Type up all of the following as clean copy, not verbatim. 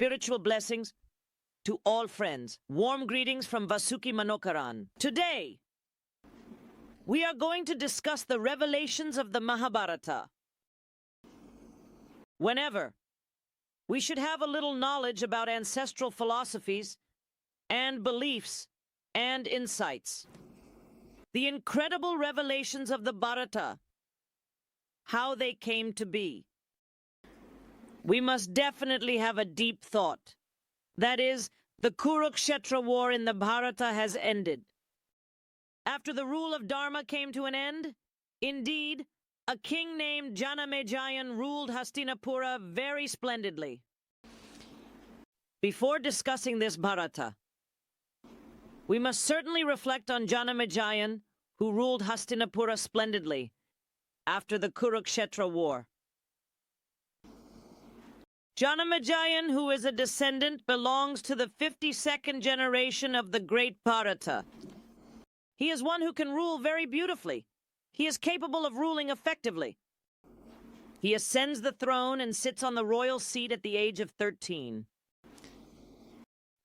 spiritual blessings to all friends. Warm greetings from Vasuhi Manokaran. Today, we are going to discuss the revelations of the Mahabharata. Whenever, we should have a little knowledge about ancestral philosophies and beliefs and insights. The incredible revelations of the Bharata, how they came to be. We must definitely have a deep thought. That is, the Kurukshetra War in the Bharata has ended. After the rule of Dharma came to an end, indeed, a king named Janamejaya ruled Hastinapura very splendidly. Before discussing this Bharata, we must certainly reflect on Janamejaya, who ruled Hastinapura splendidly after the Kurukshetra War. Janamejaya, who is a descendant, belongs to the 52nd generation of the great Bharata. He is one who can rule very beautifully. He is capable of ruling effectively. He ascends the throne and sits on the royal seat at the age of 13.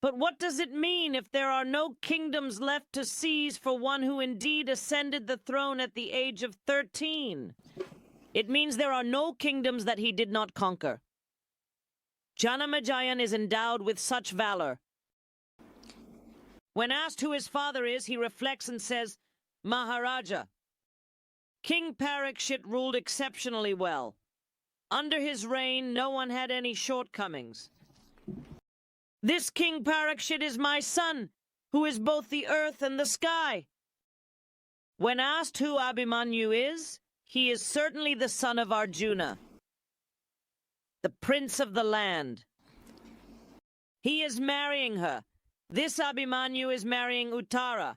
But what does it mean if there are no kingdoms left to seize for one who indeed ascended the throne at the age of 13? It means there are no kingdoms that he did not conquer. Janamejaya is endowed with such valor. When asked who his father is, he reflects and says, Maharaja. King Parikshit ruled exceptionally well. Under his reign, no one had any shortcomings. This King Parikshit is my son, who is both the earth and the sky. When asked who Abhimanyu is, he is certainly the son of Arjuna, the prince of the land. He is marrying her. This Abhimanyu is marrying Uttara.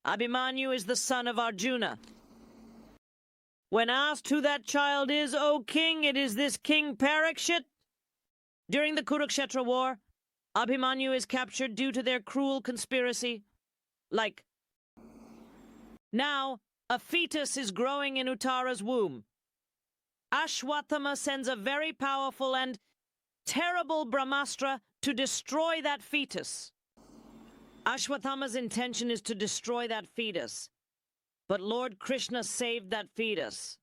Abhimanyu is the son of Arjuna. When asked who that child is, O king, it is this King Parikshit. During the Kurukshetra War, Abhimanyu is captured due to their cruel conspiracy. Now, a fetus is growing in Uttara's womb. Ashwatthama sends a very powerful and terrible Brahmastra to destroy that fetus. Ashwatthama's intention is to destroy that fetus, but Lord Krishna saved that fetus.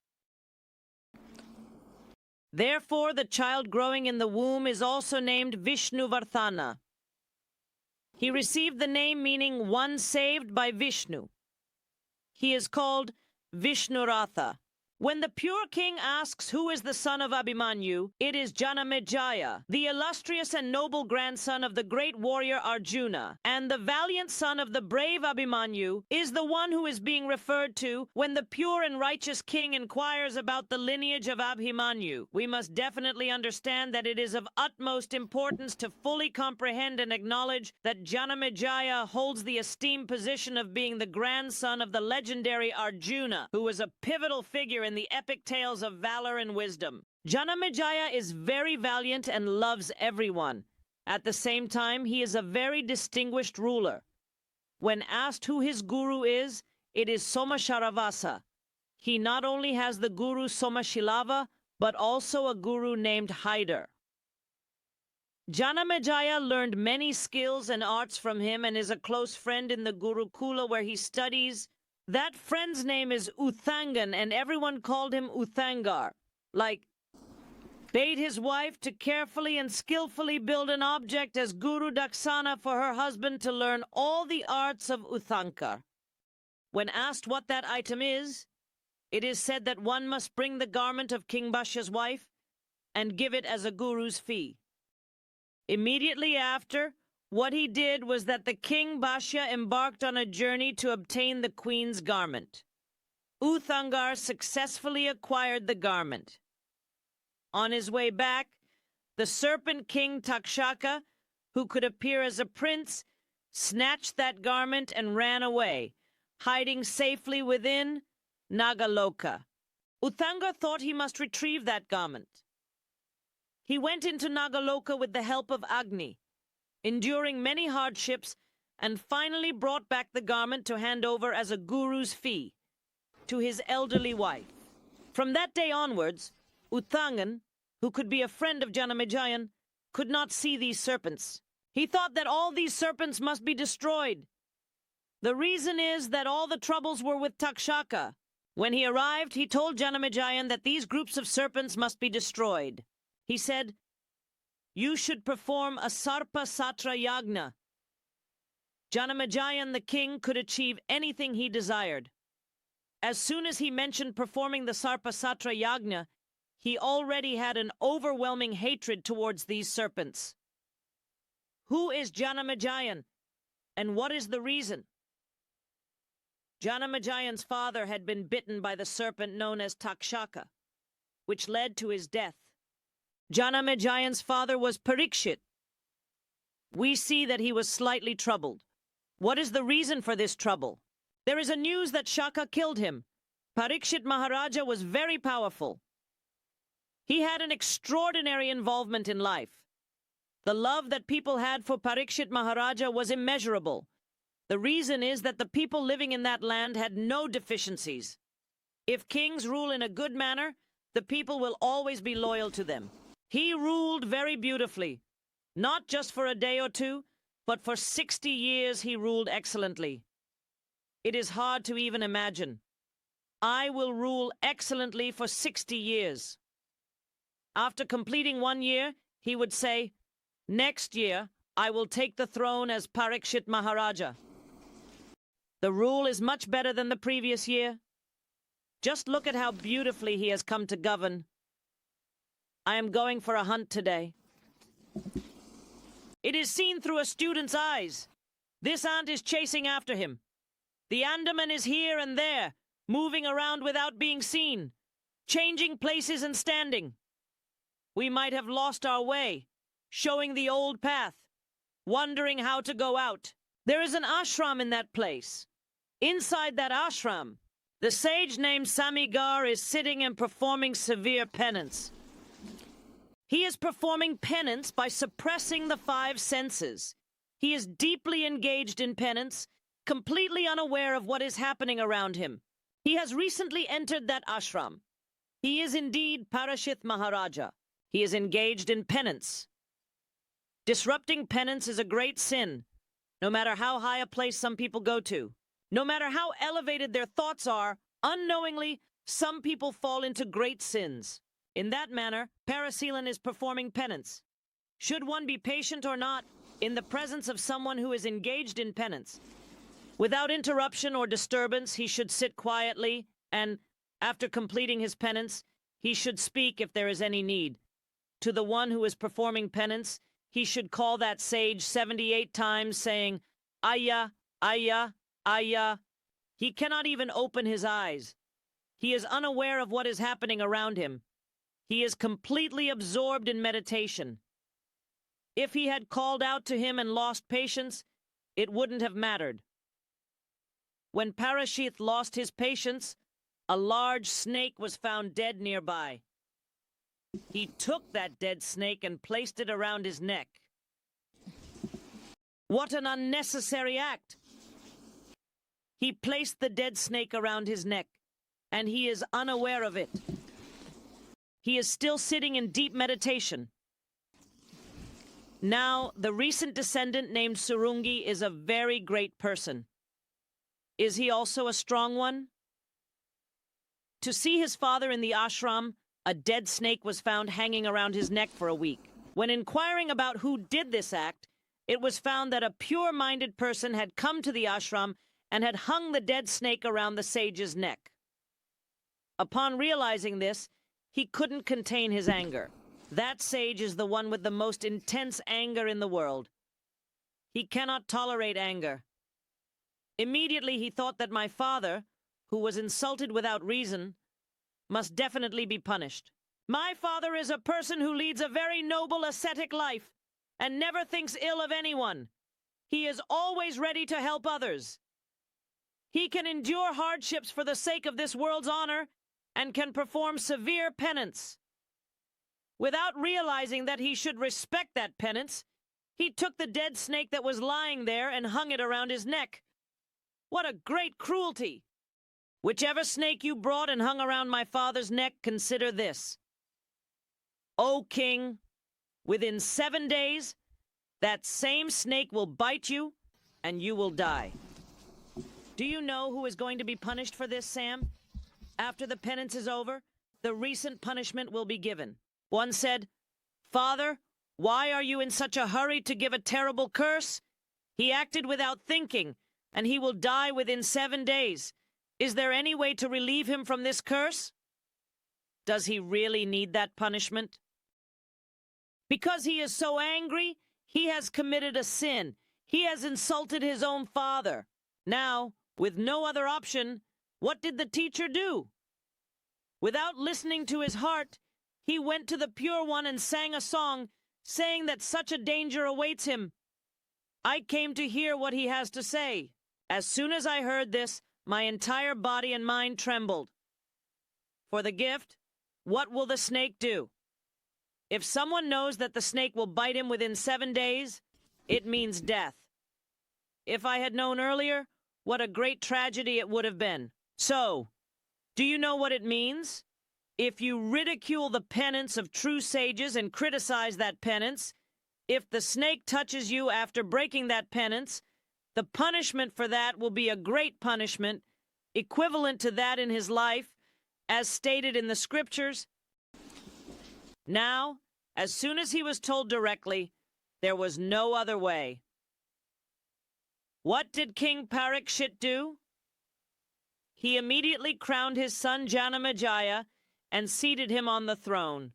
Therefore, the child growing in the womb is also named Vishnuvardhana. He received the name meaning one saved by Vishnu. He is called Vishnuratha. When the pure king asks who is the son of Abhimanyu, it is Janamejaya, the illustrious and noble grandson of the great warrior Arjuna, and the valiant son of the brave Abhimanyu is the one who is being referred to when the pure and righteous king inquires about the lineage of Abhimanyu. We must definitely understand that it is of utmost importance to fully comprehend and acknowledge that Janamejaya holds the esteemed position of being the grandson of the legendary Arjuna, who was a pivotal figure in the epic tales of valor and wisdom. Janamejaya is very valiant and loves everyone. At the same time, he is a very distinguished ruler. When asked who his guru is, it is Somasharavasa. He not only has the guru Somashilava, but also a guru named Haider. Janamejaya learned many skills and arts from him and is a close friend in the Gurukula where he studies. That friend's name is Uthangan, and everyone called him Uthangar. Bade his wife to carefully and skillfully build an object as Guru Daksana for her husband to learn all the arts of Uthankar. When asked what that item is, it is said that one must bring the garment of King Bhashya's wife and give it as a guru's fee. Immediately after, what he did was that the King Bhashya embarked on a journey to obtain the queen's garment. Uthangar successfully acquired the garment. On his way back, the serpent king Takshaka, who could appear as a prince, snatched that garment and ran away, hiding safely within Nagaloka. Uthangar thought he must retrieve that garment. He went into Nagaloka with the help of Agni, enduring many hardships, and finally brought back the garment to hand over as a guru's fee to his elderly wife. From that day onwards, Uthangan, who could be a friend of Janamejaya, could not see these serpents. He thought that all these serpents must be destroyed. The reason is that all the troubles were with Takshaka. When he arrived, he told Janamejaya that these groups of serpents must be destroyed. He said, "You should perform a Sarpa Satra Yagna." Janamejaya, the king, could achieve anything he desired. As soon as he mentioned performing the Sarpa Satra Yagna, he already had an overwhelming hatred towards these serpents. Who is Janamejaya, and what is the reason? Janamejay's father had been bitten by the serpent known as Takshaka, which led to his death. Janamejay's father was Parikshit. We see that he was slightly troubled. What is the reason for this trouble? There is a news that Shaka killed him. Parikshit Maharaja was very powerful. He had an extraordinary involvement in life. The love that people had for Parikshit Maharaja was immeasurable. The reason is that the people living in that land had no deficiencies. If kings rule in a good manner, the people will always be loyal to them. He ruled very beautifully. Not just for a day or two, but for 60 years he ruled excellently. It is hard to even imagine. I will rule excellently for 60 years. After completing 1 year, he would say, "Next year, I will take the throne as Parikshit Maharaja." The rule is much better than the previous year. Just look at how beautifully he has come to govern. I am going for a hunt today. It is seen through a student's eyes. This ant is chasing after him. The Andaman is here and there, moving around without being seen, changing places and standing. We might have lost our way, showing the old path, wondering how to go out. There is an ashram in that place. Inside that ashram, the sage named Samigar is sitting and performing severe penance. He is performing penance by suppressing the 5 senses. He is deeply engaged in penance, completely unaware of what is happening around him. He has recently entered that ashram. He is indeed Parikshit Maharaja. He is engaged in penance. Disrupting penance is a great sin, no matter how high a place some people go to. No matter how elevated their thoughts are, unknowingly, some people fall into great sins. In that manner, Parasilan is performing penance. Should one be patient or not, in the presence of someone who is engaged in penance? Without interruption or disturbance, he should sit quietly, and, after completing his penance, he should speak if there is any need. To the one who is performing penance, he should call that sage 78 times, saying, "Aya, Aya, Aya." He cannot even open his eyes. He is unaware of what is happening around him. He is completely absorbed in meditation. If he had called out to him and lost patience, it wouldn't have mattered. When Parikshit lost his patience, a large snake was found dead nearby. He took that dead snake and placed it around his neck. What an unnecessary act! He placed the dead snake around his neck, and he is unaware of it. He is still sitting in deep meditation. Now, the recent descendant named Surungi is a very great person. Is he also a strong one? To see his father in the ashram, a dead snake was found hanging around his neck for a week. When inquiring about who did this act, it was found that a pure-minded person had come to the ashram and had hung the dead snake around the sage's neck. Upon realizing this, he couldn't contain his anger. That sage is the one with the most intense anger in the world. He cannot tolerate anger. Immediately he thought that my father, who was insulted without reason, must definitely be punished. My father is a person who leads a very noble ascetic life and never thinks ill of anyone. He is always ready to help others. He can endure hardships for the sake of this world's honor and can perform severe penance. Without realizing that he should respect that penance, he took the dead snake that was lying there and hung it around his neck. What a great cruelty! Whichever snake you brought and hung around my father's neck, consider this. O king, Within 7 days, that same snake will bite you, and you will die. Do you know who is going to be punished for this, Sam? After the penance is over, the recent punishment will be given. One said, "Father, why are you in such a hurry to give a terrible curse? He acted without thinking, and he will die within 7 days. Is there any way to relieve him from this curse?" Does he really need that punishment? Because he is so angry, he has committed a sin. He has insulted his own father. Now, with no other option, what did the teacher do? Without listening to his heart, he went to the Pure One and sang a song, saying that such a danger awaits him. I came to hear what he has to say. As soon as I heard this, my entire body and mind trembled. For the gift, what will the snake do? If someone knows that the snake will bite him within 7 days, it means death. If I had known earlier, what a great tragedy it would have been. So, do you know what it means? If you ridicule the penance of true sages and criticize that penance, if the snake touches you after breaking that penance, the punishment for that will be a great punishment, equivalent to that in his life, as stated in the scriptures. Now, as soon as he was told directly, there was no other way. What did King Parikshit do? He immediately crowned his son Janamejaya and seated him on the throne.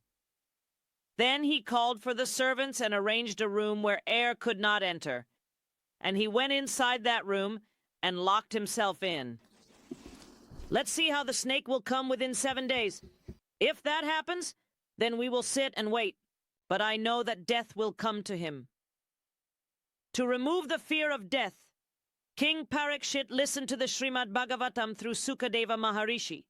Then he called for the servants and arranged a room where air could not enter. And he went inside that room and locked himself in. Let's see how the snake will come within 7 days. If that happens, then we will sit and wait. But I know that death will come to him. To remove the fear of death, King Parikshit listened to the Srimad Bhagavatam through Sukadeva Maharishi.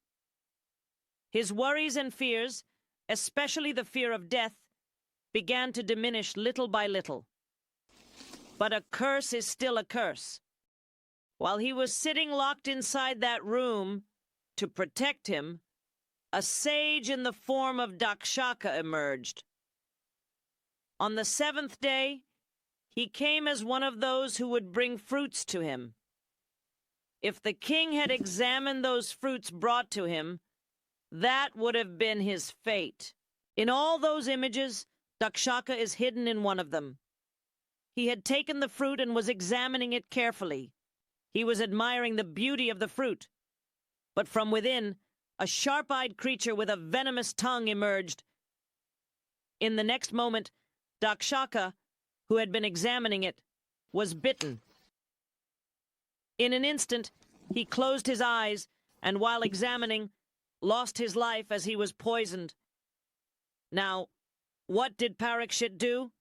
His worries and fears, especially the fear of death, began to diminish little by little. But a curse is still a curse. While he was sitting locked inside that room to protect him, a sage in the form of Dakshaka emerged. On the 7th day, he came as one of those who would bring fruits to him. If the king had examined those fruits brought to him, that would have been his fate. In all those images, Dakshaka is hidden in one of them. He had taken the fruit and was examining it carefully. He was admiring the beauty of the fruit. But from within, a sharp-eyed creature with a venomous tongue emerged. In the next moment, Dakshaka, who had been examining it, was bitten. In an instant, he closed his eyes, and while examining, lost his life as he was poisoned. Now, what did Parikshit do?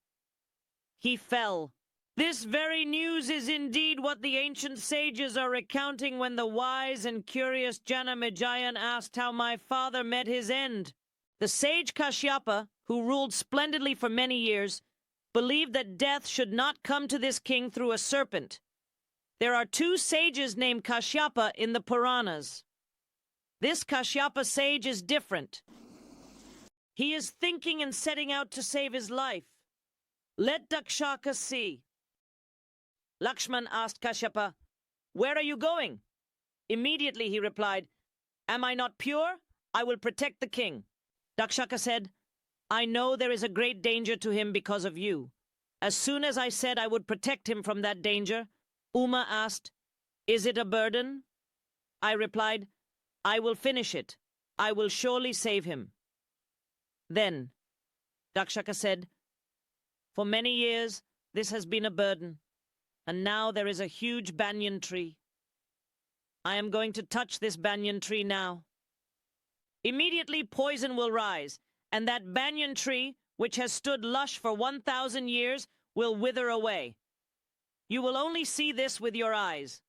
He fell. This very news is indeed what the ancient sages are recounting when the wise and curious Janamejaya asked how my father met his end. The sage Kashyapa, who ruled splendidly for many years, believed that death should not come to this king through a serpent. There are 2 sages named Kashyapa in the Puranas. This Kashyapa sage is different. He is thinking and setting out to save his life. Let Dakshaka see. Lakshman asked Kashyapa, "Where are you going?" Immediately he replied, "Am I not pure? I will protect the king." Dakshaka said, "I know there is a great danger to him because of you." As soon as I said I would protect him from that danger, Uma asked, "Is it a burden?" I replied, "I will finish it. I will surely save him." Then Dakshaka said, "For many years this has been a burden, and now there is a huge banyan tree. I am going to touch this banyan tree now. Immediately poison will rise, and that banyan tree, which has stood lush for 1,000 years, will wither away. You will only see this with your eyes.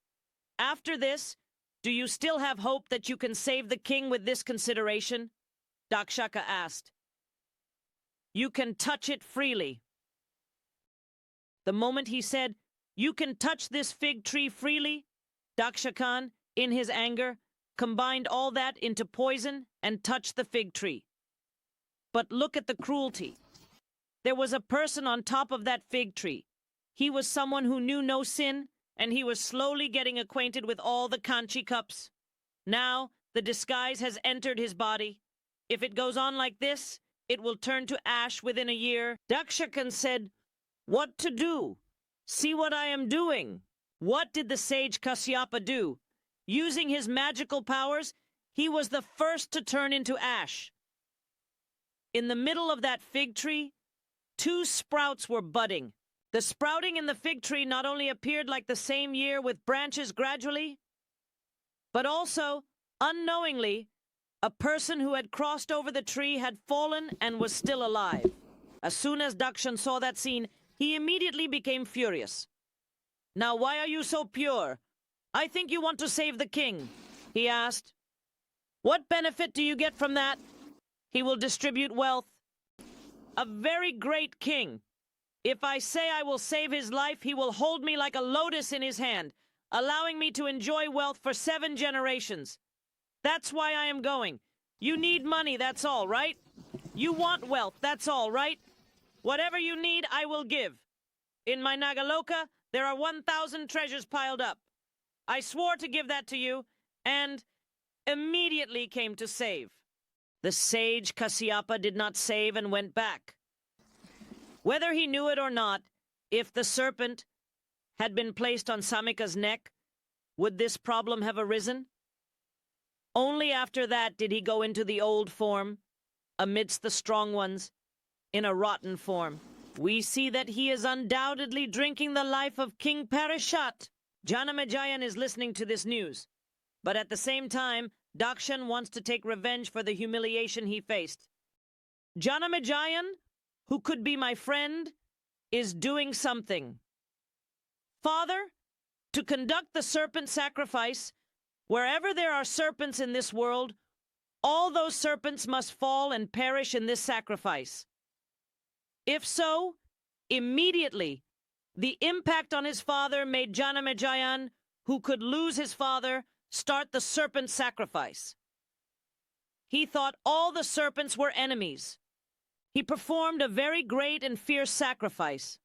After this, do you still have hope that you can save the king with this consideration?" Dakshaka asked. "You can touch it freely." The moment he said, "You can touch this fig tree freely," Dakshakan, in his anger, combined all that into poison and touched the fig tree. But look at the cruelty. There was a person on top of that fig tree. He was someone who knew no sin, and he was slowly getting acquainted with all the Kanchi cups. Now, the disguise has entered his body. If it goes on like this, it will turn to ash within a year. Dakshakan said, "What to do? See what I am doing." What did the sage Kasyapa do? Using his magical powers, he was the first to turn into ash. In the middle of that fig tree, 2 sprouts were budding. The sprouting in the fig tree not only appeared like the same year with branches gradually, but also, unknowingly, a person who had crossed over the tree had fallen and was still alive. As soon as Dakshan saw that scene, he immediately became furious. "Now why are you so pure? I think you want to save the king," he asked. "What benefit do you get from that?" "He will distribute wealth." "A very great king. If I say I will save his life, he will hold me like a lotus in his hand, allowing me to enjoy wealth for 7 generations. That's why I am going. You need money, that's all, right? You want wealth, that's all, right? Whatever you need, I will give. In my Nagaloka, there are 1,000 treasures piled up. I swore to give that to you, and immediately came to save." The sage Kasyapa did not save and went back. Whether he knew it or not, if the serpent had been placed on Samika's neck, would this problem have arisen? Only after that did he go into the old form, amidst the strong ones, in a rotten form. We see that he is undoubtedly drinking the life of King Parikshit. Janamejaya is listening to this news, but at the same time, Dakshan wants to take revenge for the humiliation he faced. Janamejaya, who could be my friend, is doing something. Father, to conduct the serpent sacrifice, wherever there are serpents in this world, all those serpents must fall and perish in this sacrifice. If so, immediately, the impact on his father made Janamejaya, who could lose his father, start the serpent sacrifice. He thought all the serpents were enemies. He performed a very great and fierce sacrifice.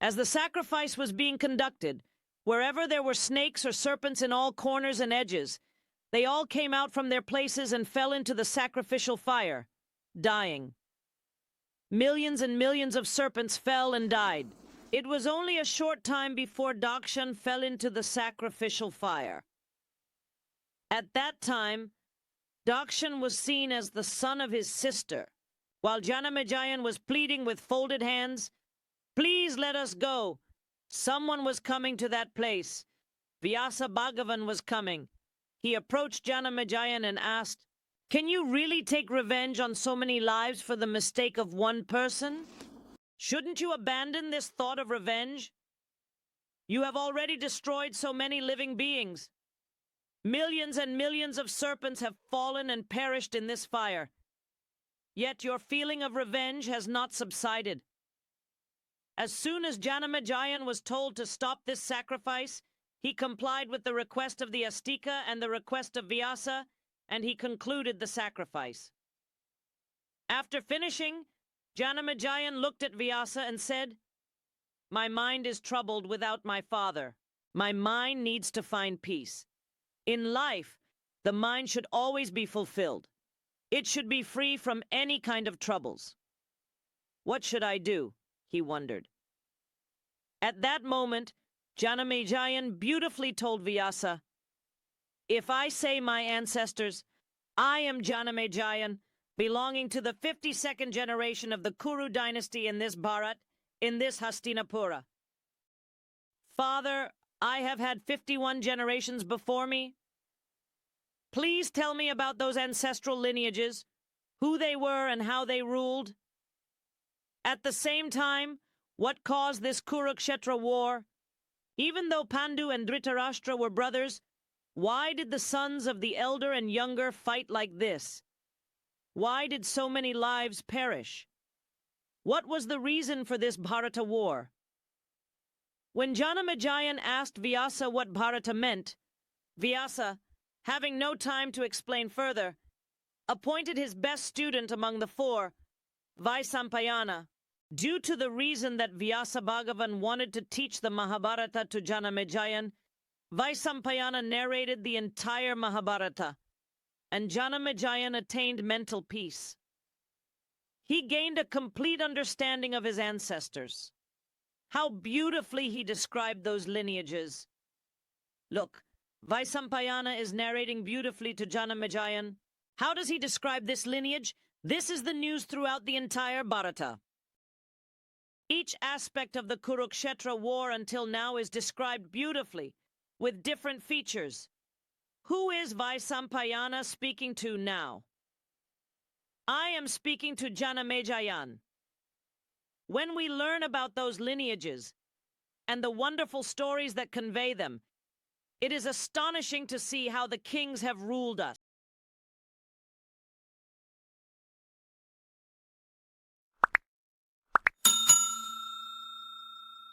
As the sacrifice was being conducted, wherever there were snakes or serpents in all corners and edges, they all came out from their places and fell into the sacrificial fire, dying. Millions and millions of serpents fell and died. It was only a short time before Dakshan fell into the sacrificial fire. At that time, Dakshan was seen as the son of his sister, while Janamejaya was pleading with folded hands, "Please let us go." Someone was coming to that place. Vyasa Bhagavan was coming. He approached Janamejaya and asked, "Can you really take revenge on so many lives for the mistake of one person? Shouldn't you abandon this thought of revenge? You have already destroyed so many living beings. Millions and millions of serpents have fallen and perished in this fire. Yet your feeling of revenge has not subsided." As soon as Janamejaya was told to stop this sacrifice, he complied with the request of the Astika and the request of Vyasa, and he concluded the sacrifice. After finishing, Janamejaya looked at Vyasa and said, "My mind is troubled without my father. My mind needs to find peace. In life, the mind should always be fulfilled. It should be free from any kind of troubles. What should I do?" he wondered. At that moment, Janamejaya beautifully told Vyasa, "If I say my ancestors, I am Janamejaya, belonging to the 52nd generation of the Kuru dynasty in this Bharat, in this Hastinapura. Father, I have had 51 generations before me. Please tell me about those ancestral lineages, who they were and how they ruled. At the same time, what caused this Kurukshetra War? Even though Pandu and Dhritarashtra were brothers, why did the sons of the elder and younger fight like this? Why did so many lives perish? What was the reason for this Bharata war?" When Janamejaya asked Vyasa what Bharata meant, Vyasa, having no time to explain further, appointed his best student among the 4, Vaisampayana, Due to the reason that Vyasa Bhagavan wanted to teach the Mahabharata to Janamejayan, Vaisampayana narrated the entire Mahabharata, and Janamejayan attained mental peace. He gained a complete understanding of his ancestors. How beautifully he described those lineages. Look, Vaisampayana is narrating beautifully to Janamejayan. How does he describe this lineage? This is the news throughout the entire Bharata. Each aspect of the Kurukshetra War until now is described beautifully, with different features. Who is Vaisampayana speaking to now? I am speaking to Janamejayan. When we learn about those lineages and the wonderful stories that convey them, it is astonishing to see how the kings have ruled us.